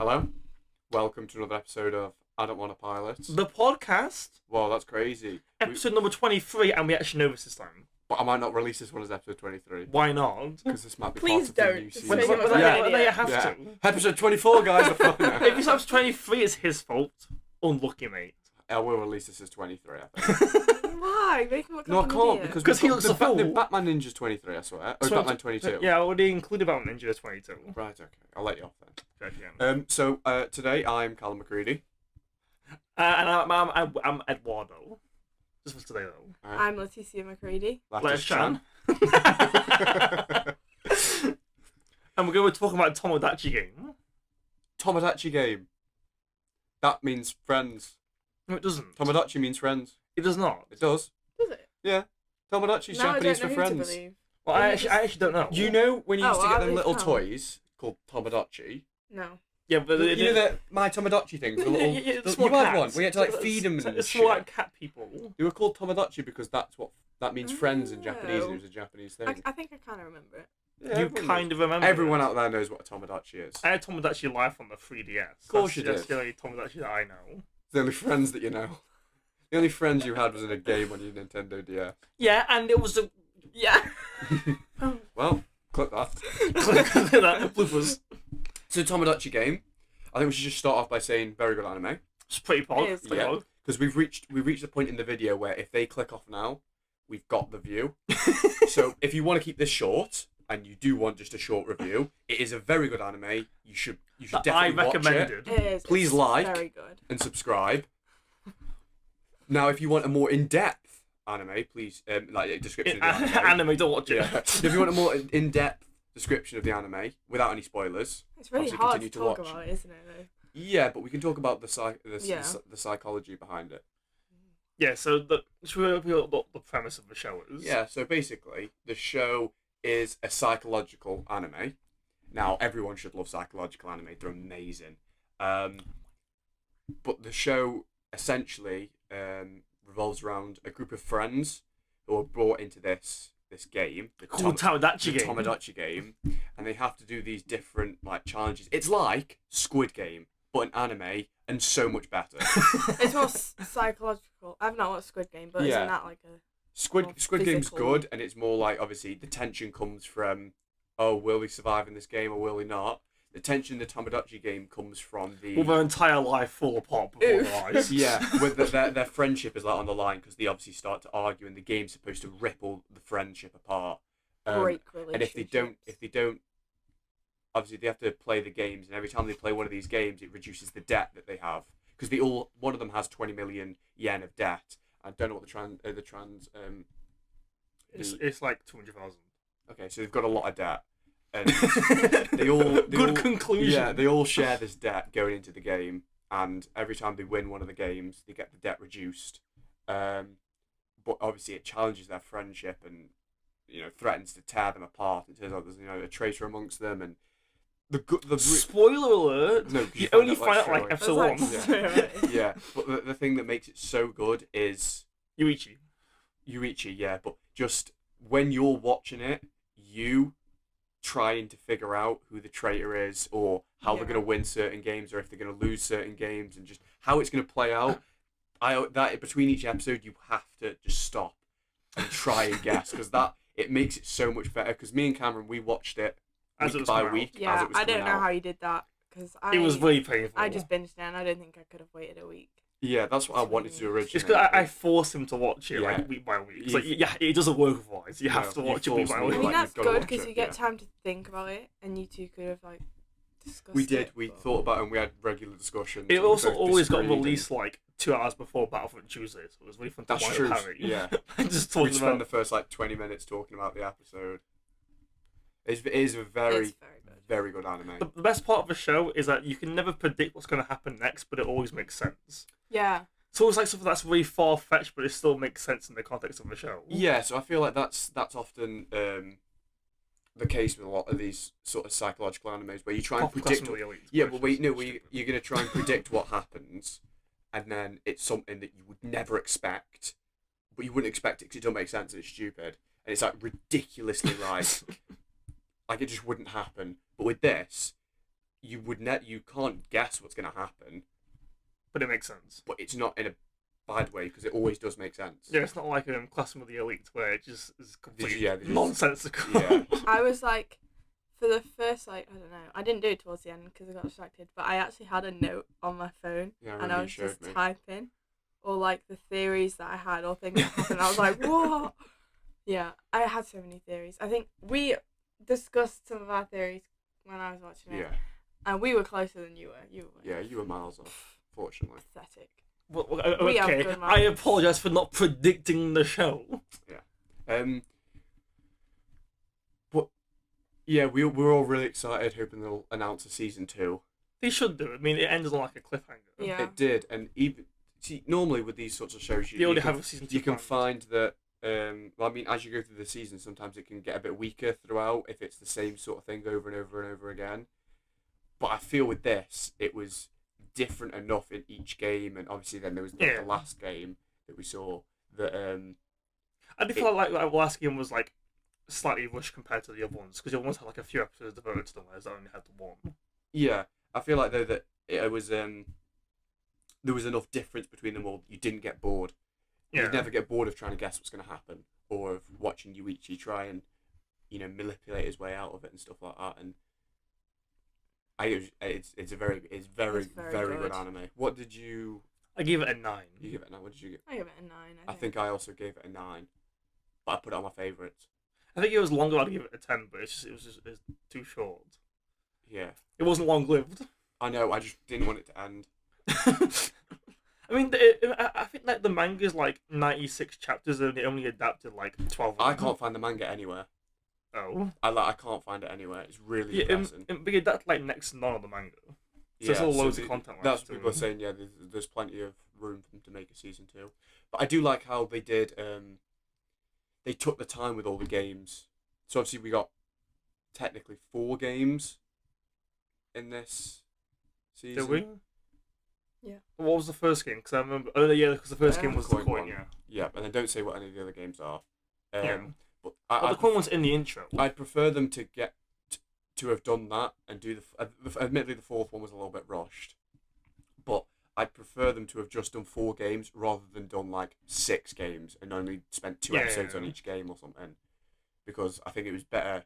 Hello, welcome to another episode of I Don't Want a Pilot. The podcast, Whoa, that's crazy. episode number 23, and we actually know this time. But I might not release this one as episode 23. Why not? Because this might be Please part of don't. the new Just season. say you're But an they idiot. have Yeah. to. Episode 24, guys. If it's episode 23, it's his fault. Unlucky, mate. I will release this as 23, I think. Why? Make him look No, I like an can't, idiot. because he looks a fool. the Batman Ninja's 23, I swear. Or Batman 22. Yeah, I already included Batman Ninja 22. Right, okay. I'll let you off then. Okay, yeah. So, today I'm Callum McCready. And I'm Eduardo. Just for today, though. I'm Leticia McCready. Les Chan. And we're going to talk about Tomodachi game. Tomodachi game. That means friends. No, it doesn't. Tomodachi means friends. It does not. It does. Does it? Yeah. Tomodachi's Now I Japanese don't for know who to friends. believe. Well, I actually don't know. You know when you used to Oh, get well, them little no. toys called Tomodachi? No. Yeah, but You know the My Tomodachi things? The little, the the, small you had cats. one. We had to like feed them and It's shit. more like cat people. They were called Tomodachi because that means friends in Japanese, and it Oh. was a Japanese thing. I think I kind of remember it. Yeah, You everyone kind knows. of remember. Everyone it. out there knows what a Tomodachi is. I had Tomodachi Life on the 3DS. Of course you That's did. the only Tomodachi that I know. The only friends that you know. The only friends you had was in a game on your Nintendo DS. Yeah, and it was a Yeah. Well, click that. bloopers. So Tomodachi game. I think we should just start off by saying very good anime. It's pretty pog. It is Pretty Yeah. pog. Because we've reached the point in the video where if they click off now, we've got the view. So if you want to keep this short and you do want just a short review, it is a very good anime. You should That I definitely watch it recommended. It is. Please It's like. Very good. and subscribe. Now, if you want a more in-depth anime, please like a description of the anime. Anime, don't watch it. Yeah. If you want a more in-depth description of the anime without any spoilers, It's really Obviously hard continue to to talk watch. about, isn't it? Though? yeah, but we can talk about the Yeah. psychology behind it. Yeah, so should we reveal what the premise of the show is? Yeah, so basically, the show is a psychological anime. Now, everyone should love psychological anime. They're amazing. But the show essentially revolves around a group of friends who are brought into this game, the Tomodachi game. Tomodachi game, and they have to do these different like challenges. It's like Squid Game, but an anime, and so much better. It's more psychological. I've not watched Squid Game, but Yeah. isn't that like a... Squid More Game's physical. good, and it's more like obviously the tension comes from, oh, will he survive in this game or will he not? The tension in the Tomodachi game comes from the With their entire life fall apart before Oof. their eyes. yeah, with their friendship is like on the line because they obviously start to argue, and the game's supposed to rip all the friendship apart. break And if they don't, obviously they have to play the games, and every time they play one of these games, it reduces the debt that they have because one of them has 20 million yen of debt. I don't know what It's like 200,000. Okay, so they've got a lot of debt, and they all Good conclusion. Yeah, they all share this debt going into the game, and every time they win one of the games, they get the debt reduced. But obviously, it challenges their friendship and threatens to tear them apart. It turns out there's a traitor amongst them, and Spoiler alert! No, 'cause you you only find out straight like away. episode That's 1. like- yeah. But the thing that makes it so good is Yuichi. Yuichi, yeah. But just when you're watching it, you trying to figure out who the traitor is or how they're Yeah. going to win certain games or if they're going to lose certain games and just how it's going to play out. That between each episode, you have to just stop and try and guess because it makes it so much better. Because me and Cameron, we watched it As it week was by coming out. week as Yeah, it was I don't coming know out. how you did that because It was really painful. I just binged it and I don't think I could have waited a week. Yeah, that's what I It's wanted to do really- originally. It's because I forced him to watch it Yeah. like week by week. It's You- like, yeah, it doesn't work otherwise. You have No, to you watch it week forced by me, I week. mean, like, that's you've gotta good watch because it, you get yeah. time to think about it and you two could have like discussed We did. it, We but- thought about it and we had regular discussions. It and we also both always got disagreed and- released like 2 hours before Battlefront Tuesday, so it was really fun to That's watch true. Harry. Yeah. And just We talking spent about the first like 20 minutes talking about the episode. It is a very, It's very good. very good anime. the best part of the show is that you can never predict what's going to happen next, but it always makes sense. Yeah. It's always like something that's really far fetched, but it still makes sense in the context of the show. Yeah, so I feel like that's often the case with a lot of these sort of psychological animes where you try and predict. Yeah, but wait, no, you're going to try and predict what happens, and then it's something that you would never expect, but you wouldn't expect it because it don't make sense and it's stupid, and it's like ridiculously like it just wouldn't happen. But with this, you can't guess what's going to happen. But it makes sense. But it's not in a bad way, because it always does make sense. Yeah, it's not like Classroom of the Elite, where it just is completely just, nonsensical. Yeah. I was like, for the first, like, I don't know, I didn't do it towards the end because I got distracted, but I actually had a note on my phone, and I was just typing, or like the theories that I had, or things that happened. I was like, what? Yeah, I had so many theories. I think we discussed some of our theories when I was watching it. Yeah. And we were closer than you were. Yeah, you were miles off, fortunately. Pathetic. Well, okay, I apologise for not predicting the show. Yeah. But yeah, we're all really excited, hoping they'll announce a season 2. They should do. I mean, it ended on like a cliffhanger. Yeah. It did, and even normally with these sorts of shows, you already have a season 2. You can find that. Well, I mean, as you go through the season, sometimes it can get a bit weaker throughout if it's the same sort of thing over and over and over again. But I feel with this, it was different enough in each game, and obviously then there was the last game that we saw that. I do feel like the last game was like slightly rushed compared to the other ones, because the other ones had like a few episodes devoted to them, whereas I only had the one. Yeah, I feel like though that it was there was enough difference between them all. You didn't get bored. Yeah. You'd never get bored of trying to guess what's going to happen, or of watching Yuichi try and manipulate his way out of it and stuff like that. And it's very good anime. What did you? I gave it a 9. You give it a 9. What did you give? I give it a 9. I think I also gave it a 9, but I put it on my favourites. I think it was longer. I'd give it a 10, but it was too short. Yeah. It wasn't long lived. I know. I just didn't want it to end. I mean, I think that the manga is like 96 chapters, and they only adapted like 12. I can't find the manga anywhere. Oh. I can't find it anywhere. It's really depressing. But that's like next to none of the manga. So there's all loads of content. That's what people are saying. Yeah, there's plenty of room for them to make a season 2. But I do like how they did. They took the time with all the games. So obviously we got technically 4 games in this season. Did we? Yeah. What was the first game? Because I remember. Oh yeah, because the first game was the coin. One. Yeah, and then don't say what any of the other games are. But the coin one's in the intro. I'd prefer them to get to have done that and do admittedly the 4th one was a little bit rushed, but I'd prefer them to have just done 4 games rather than done like 6 games and only spent 2 episodes on each game or something, because I think it was better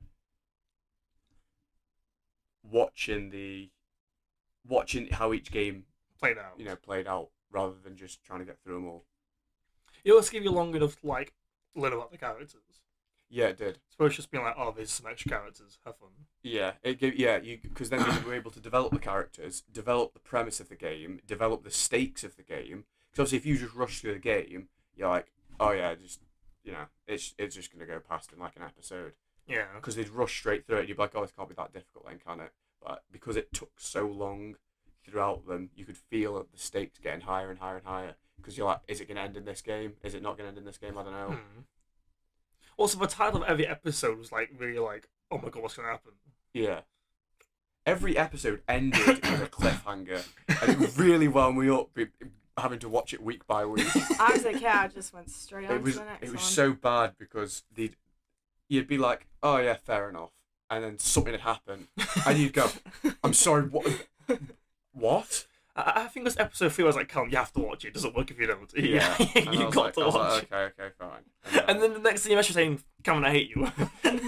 watching how each game played out rather than just trying to get through them all. It also give you long enough to like learn about the characters. Yeah, it did. So it's just being like, oh, there's some extra characters, have fun. Yeah, because then you were able to develop the characters, develop the premise of the game, develop the stakes of the game. Because obviously, if you just rush through the game, you're like, oh yeah, just it's just gonna go past in like an episode. Yeah. Because they'd rush straight through it, you'd be like, oh, this can't be that difficult then, can it? But because it took so long throughout them, you could feel the stakes getting higher and higher and higher. Because you're like, is it gonna end in this game? Is it not gonna end in this game? I don't know. Also, the title of every episode was like really like, oh my god, what's gonna happen? Yeah. Every episode ended with a cliffhanger, and it really wound me up having to watch it week by week. I was like, yeah, I just went straight on to the next one. It was so bad because you'd be like, oh yeah, fair enough, and then something would happen, and you'd go, I'm sorry, what? I think this episode 3 was like, come, you have to watch it. It doesn't work if you don't. Yeah. You got to watch it. Okay, fine. And then the next thing you're actually saying, come on, I hate you.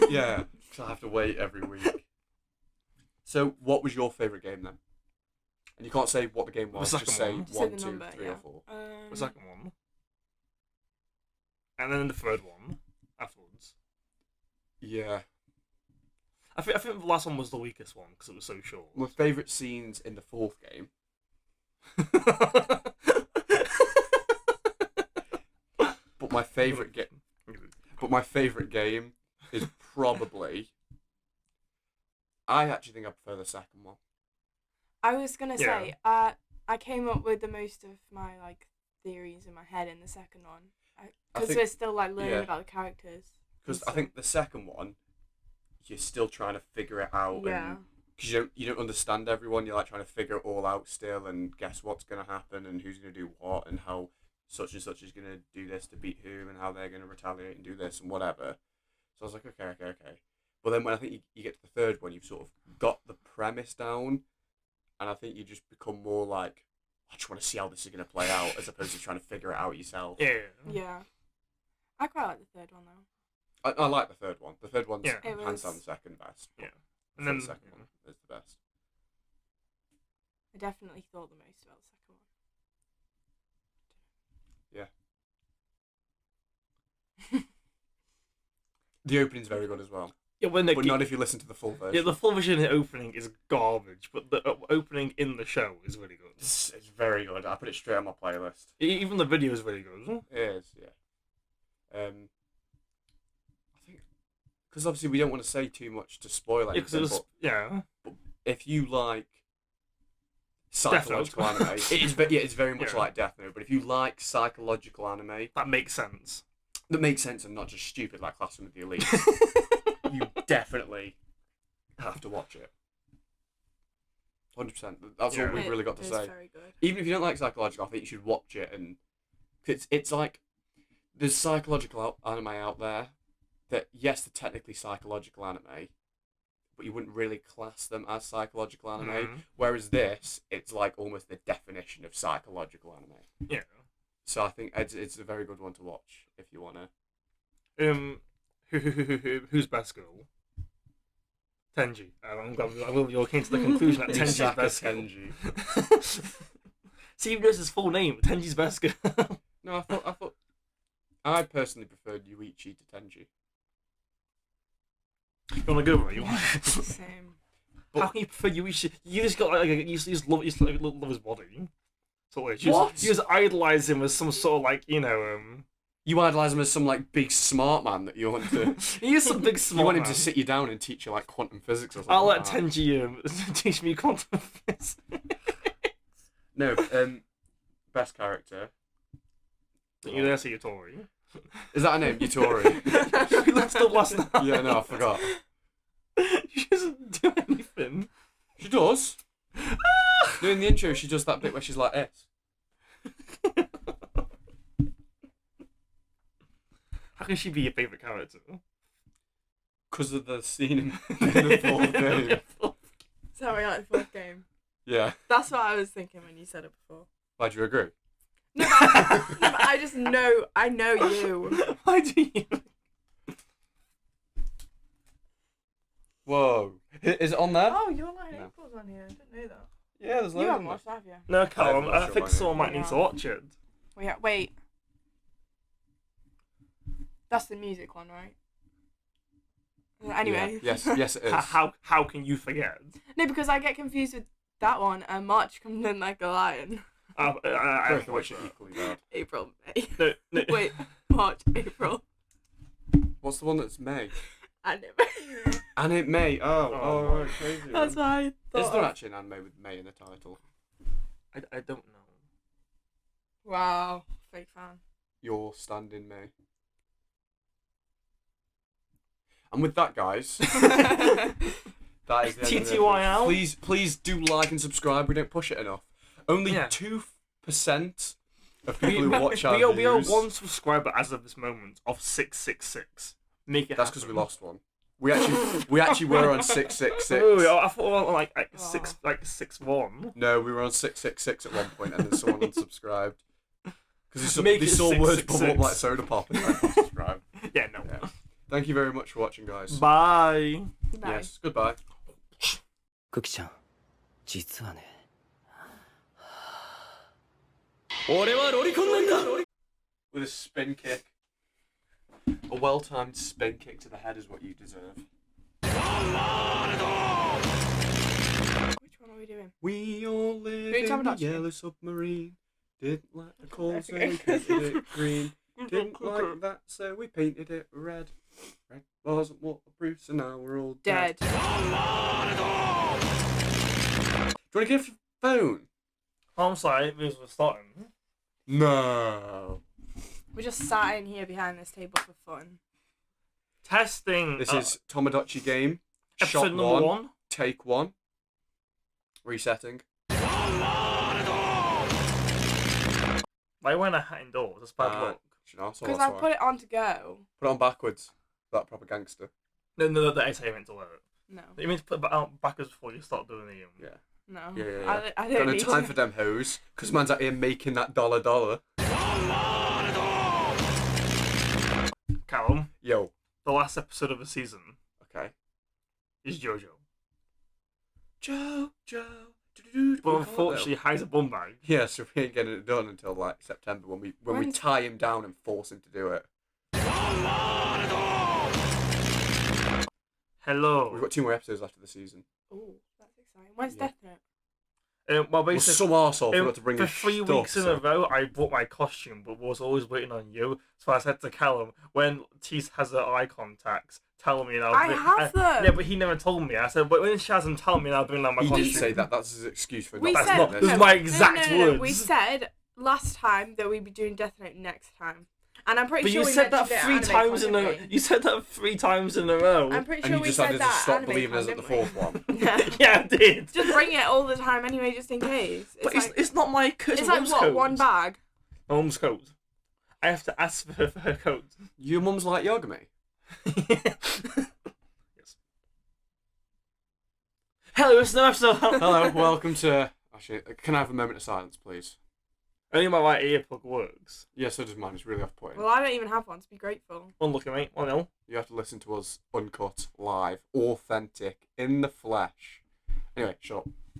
Yeah, because I have to wait every week. So, what was your favourite game then? And you can't say what the game was, just say 1, 2, 3 or 4. The second one. And then the third one afterwards. Yeah. I think the last one was the weakest one because it was so short. My favourite scenes in the 4th game. But my favourite game is probably. I actually think I prefer the second one. I was gonna say, I came up with the most of my like theories in my head in the second one, because we're still like learning about the characters. Because I think the second one, you're still trying to figure it out. Yeah. Because you don't understand everyone. You're like trying to figure it all out still and guess what's going to happen and who's going to do what and how such and such is going to do this to beat who and how they're going to retaliate and do this and whatever. So I was like, okay. But then when I think you get to the third one, you've sort of got the premise down and I think you just become more like, I just want to see how this is going to play out, as opposed to trying to figure it out yourself. Yeah. I quite like the third one though. I like the third one. The third one's It hands down was- the second best. Yeah. And then the second one is the best. I definitely thought the most about the second one. Yeah. The opening's very good as well. Yeah, but not if you listen to the full version. Yeah, the full version opening is garbage, but the opening in the show is really good. It's very good. I put it straight on my playlist. Even the video is really good, isn't it? It is, yeah. I think because obviously we don't want to say too much to spoil anything. But if you like psychological anime, it's very much like Death Note. But if you like psychological anime, that makes sense. That makes sense and not just stupid like Classroom with the Elite. You definitely have to watch it. 100%. That's all we've really got to say. Very good. Even if you don't like psychological, I think you should watch it. And it's like there's psychological anime out there that, yes, they're technically psychological anime, but you wouldn't really class them as psychological anime. Mm-hmm. Whereas this, it's like almost the definition of psychological anime. Yeah. So I think it's a very good one to watch if you want to. Who's best girl? Tenji. I'm glad you came to the conclusion that Tenji's best girl. Tenji. See, even knows his full name. Tenji's best girl. No, I personally preferred Yuichi to Tenji. You want to go, right? You want? Same. How can you prefer Yuichi? You just got you just love his body. So like, you just idolize him as some sort of You idolize him as some like big smart man that you want to. He is some big smart. You want him man. to sit you down and teach you like quantum physics or something. I'll let Tenji teach me quantum physics. No, best character. You there, see Yutori. Is that her name, Yutori? We looked up last night. Yeah, no, I forgot. She doesn't do anything. She does. No, in the intro, she does that bit where she's like this. How can she be your favourite character? Because of the scene in the fourth game. So we like the fourth game. Yeah. That's what I was thinking when you said it before. Why do you agree? No, but I just know. I know you. Why do you? Whoa. Is it on there? Oh, you're like April's on here. I didn't know that. Yeah, there's loads. You haven't watched that, have you? No, Callum. I'm not I sure think by someone now. might need to watch it. Wait. That's the music one, right? Anyway. Yeah. Yes, it is. How can you forget? No, because I get confused with that one and March comes in like a lion. I Both of which are equally bad. April, May. No. Wait, March, April. What's the one that's May? Anime. Anime May. Oh, right, crazy. That's Man. why I thought. Is there actually an anime with May in the title? I don't know. Wow, fake fan. Your stand-in May. And with that, guys, that is the end of the TTY out. Please do like and subscribe. We don't push it enough. Only 2% of people who watch our we are views. one subscriber as of this moment of 666. Make it. That's because we lost one. We actually were on 666. Oh, I thought we were on like 6-1. No, we were on 666 at one point, and then someone unsubscribed because they Make it saw words bubble up 666. like soda pop and they unsubscribed. Yeah, no. Yeah. Thank you very much for watching, guys. Bye. Bye. Yes, goodbye. クキちゃん実はね With a spin kick. A well-timed spin kick to the head is what you deserve. Which one are we doing? We all live in talking the about, yellow submarine. Didn't like the cold, so we painted it green. Didn't like that, so we painted it red. Red wasn't waterproof, so now we're all dead. Dead. Do you want to get a phone? I'm sorry, this was starting. No. We just sat in here behind this table for fun. Testing. This is Tomodachi game. episode Shot number 1. Take 1. Resetting. Why wearing a hat indoors? That's bad luck. Because I put it on to go. Put it on backwards. That proper gangster. No, that is how you meant to wear it. No. You mean to put it out backwards before you start doing the Yeah. No. Yeah. I don't Got no need time to. for them hoes, because man's out here making that dollar. Callum, Yo. the last episode of the season Okay. is JoJo. Joe. But unfortunately, hides a bum bag. Yeah, so we ain't getting it done until like September when we tie him down and force him to do it. Hello. We've got 2 more episodes after the season. Oh, that's exciting. When's Yeah. Death Note? Well, Well, basically, some arsehole forgot to bring for his 3 stuff, weeks in so- a row, I bought my costume, but was always waiting on you. So I said to Callum, when Tease has her eye contacts, tell me and I'll I bring... have them. Yeah, but he never told me. I said, but when she has them, tell me and I'll bring down my He costume. didn't say that. That's his excuse for We not said, doing Those this. are my exact no. words. We said last time that we'd be doing Death Note next time. And I'm pretty But sure you we said that mentioned 3 it at times in Anime a... Con, You said that 3 times in a row. I'm pretty And sure you we decided said to that stop at believing us at Anime the Con, 4th one. didn't we? Yeah, I did. Just bring it all the time anyway, just in case. But it's not my coat. It's like, what, one bag? My mum's coat. I have to ask for her coat. Your mum's like Yogami. Yes. Hello, it's no episode. Hello, welcome to... Actually, can I have a moment of silence, please? Only my right earplug works. Yeah, so does mine. It's really off-putting. Well, I don't even have one, so be grateful. One look at me. 1-0. You have to listen to us uncut, live, authentic, in the flesh. Anyway, shut up.